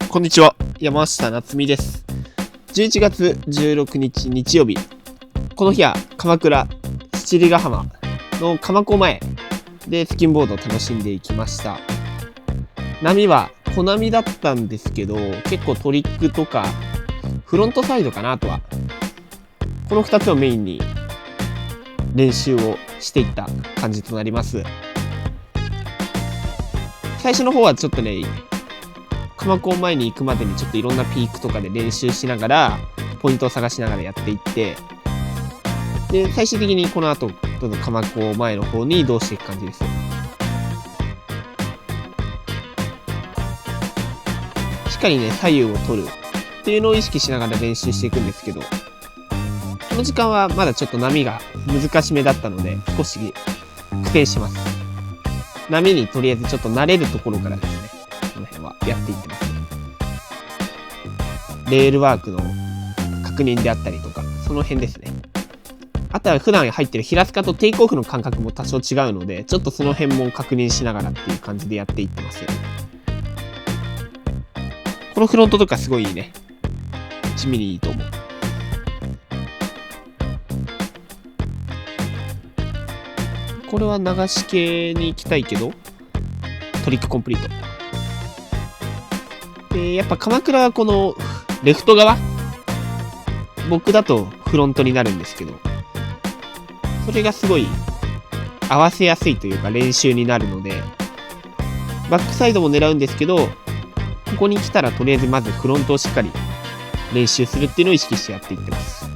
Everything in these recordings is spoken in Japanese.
こんにちは、山下夏美です。11月16日日曜日、この日は鎌倉七里ヶ浜の鎌港前でスキンボードを楽しんでいきました。波は小波だったんですけど、結構トリックとかフロントサイドかな。あとはこの2つをメインに練習をしていった感じとなります。最初の方はちょっとね、鎌港前に行くまでにちょっといろんなピークとかで練習しながらポイントを探しながらやっていって、で最終的にこの後どんどん鎌港前の方に移動していく感じです。しっかりね左右を取るっていうのを意識しながら練習していくんですけど、この時間はまだちょっと波が難しめだったので少し苦戦します。波にとりあえずちょっと慣れるところからですね、この辺はやっていってます。レールワークの確認であったりとか、その辺ですね。あとは普段入ってる平塚とテイクオフの感覚も多少違うので、ちょっとその辺も確認しながらっていう感じでやっていってます。このフロントとかすごいいいね。地味にいいと思う。これは流し系に行きたいけど、トリックコンプリート。で、やっぱ鎌倉はこのレフト側、僕だとフロントになるんですけど、それがすごい合わせやすいというか練習になるので、バックサイドも狙うんですけど、ここに来たらとりあえずまずフロントをしっかり練習するっていうのを意識してやっていってます。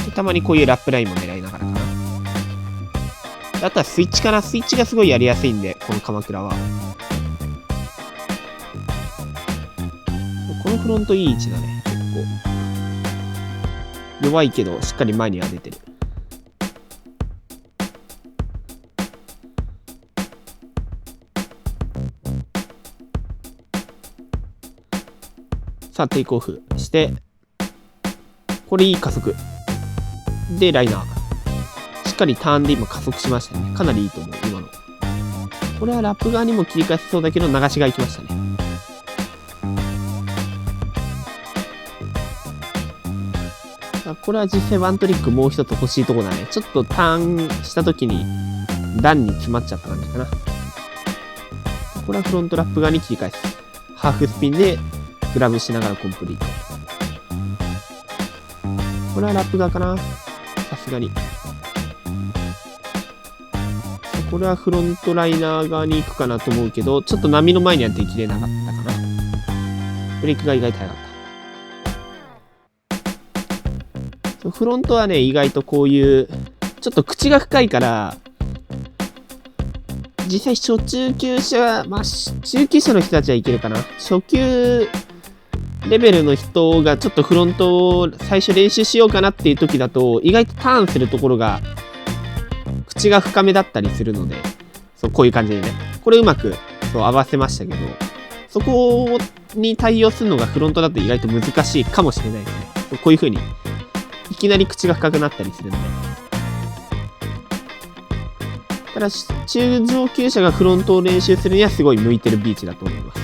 でたまにこういうラップラインも狙いながらかな。あとはスイッチかな。スイッチがすごいやりやすいんで、この鎌倉は。このフロントいい位置だね。結構弱いけどしっかり前には出てる。さあテイクオフして、これいい加速でライナーしっかりターンで今加速しましたね。かなりいいと思う今の。これはラップ側にも切り返せそうだけど流しが行きましたね。これは実際ワントリックもう一つ欲しいところだね。ちょっとターンした時に段に詰まっちゃった感じかな。これはフロントラップ側に切り返す。ハーフスピンでグラブしながらコンプリート。これはラップ側かな。さすがに。これはフロントライナー側に行くかなと思うけど、ちょっと波の前にはできれなかったかな。ブレーキが意外と早かった。フロントはね、意外とこういう、ちょっと口が深いから、実際初中級者、中級者の人たちはいけるかな。初級レベルの人がちょっとフロントを最初練習しようかなっていう時だと、意外とターンするところが、口が深めだったりするので、そうこういう感じでね、これうまくそう合わせましたけど、そこに対応するのがフロントだと意外と難しいかもしれないですね。こういう風にいきなり口が深くなったりするので。ただ中上級者がフロントを練習するにはすごい向いてるビーチだと思います。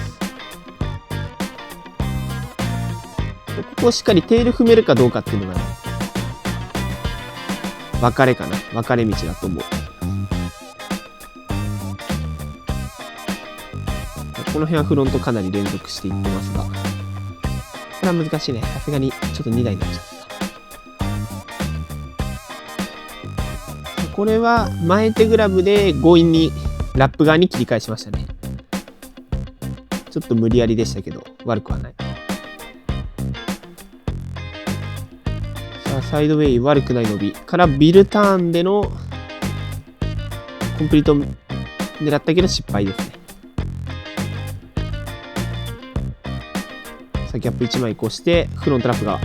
ここをしっかりテール踏めるかどうかっていうのがね、分かれかな。分かれ道だと思う。この辺はフロントかなり連続していってますが、これは難しいね。さすがにちょっと2台になっちゃった。これは前手グラブで強引にラップ側に切り返しましたね。ちょっと無理やりでしたけど悪くはない。さあサイドウェイ悪くない伸びからビルターンでのコンプリート狙ったけど失敗ですね。さあギャップ1枚移行してフロントラップ側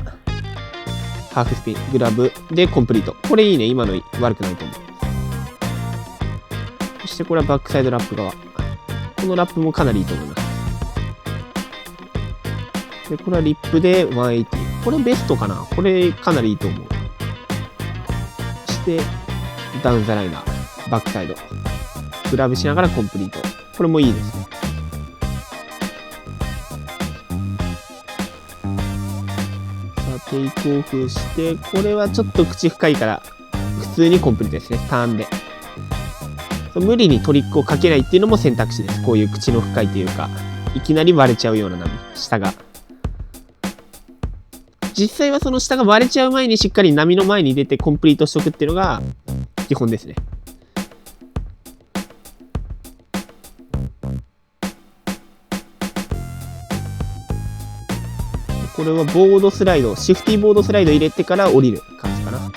ハーフスピングラブでコンプリート。これいいね。今の悪くないと思う。そしてこれはバックサイドラップ側。このラップもかなりいいと思います。でこれはリップで180。これベストかな。これかなりいいと思う。そしてダウンザライナーバックサイドグラブしながらコンプリート。これもいいですね。さあ、テイクオフして、これはちょっと口深いから、普通にコンプリートですね。ターンで。無理にトリックをかけないっていうのも選択肢です。こういう口の深いというか、いきなり割れちゃうような波、下が。実際はその下が割れちゃう前にしっかり波の前に出てコンプリートしとくっていうのが基本ですね。これはボードスライド、シフティーボードスライド入れてから降りる感じかな。こ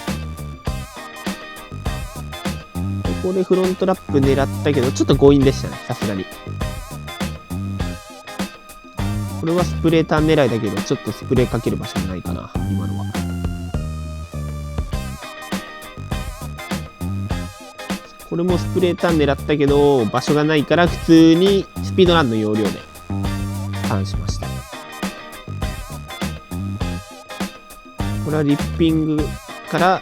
こでフロントラップ狙ったけど、ちょっと強引でしたね、さすがに。これはスプレーター狙いだけど、ちょっとスプレーかける場所ないかな、今のは。これもスプレーター狙ったけど、場所がないから普通にスピードランの要領でターンしました。これはリッピングから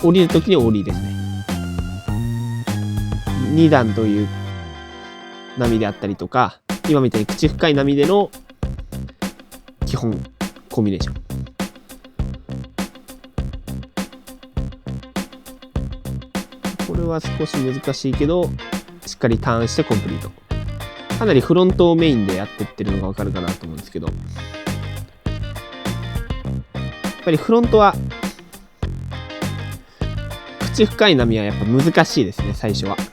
降りるときに降りですね。2段という波であったりとか、今みたいに口深い波での基本コンビネーション。これは少し難しいけど、しっかりターンしてコンプリート。かなりフロントをメインでやってってるのがわかるかなと思うんですけど、やっぱりフロントは口深い波はやっぱ難しいですね、最初は。や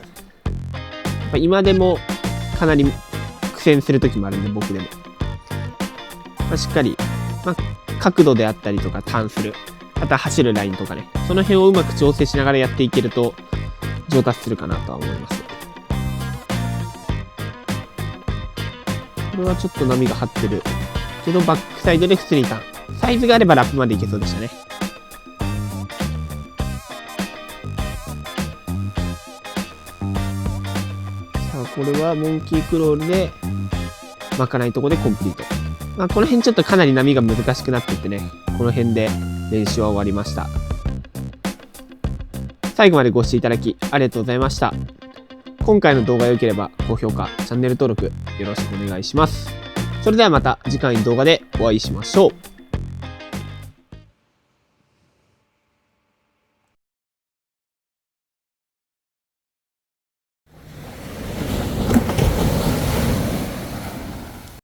っぱ今でもかなり苦戦する時もあるんで、僕でも。しっかり、角度であったりとかターンする、あとは走るラインとかね、その辺をうまく調整しながらやっていけると上達するかなとは思います。これはちょっと波が張ってるけど、バックサイドで普通にターン。サイズがあればラップまでいけそうでしたね。さあ、これはモンキークロールで巻かないとこでコンプリート。この辺ちょっとかなり波が難しくなっていってね、この辺で練習は終わりました。最後までご視聴いただきありがとうございました。今回の動画が良ければ高評価、チャンネル登録よろしくお願いします。それではまた次回の動画でお会いしましょう。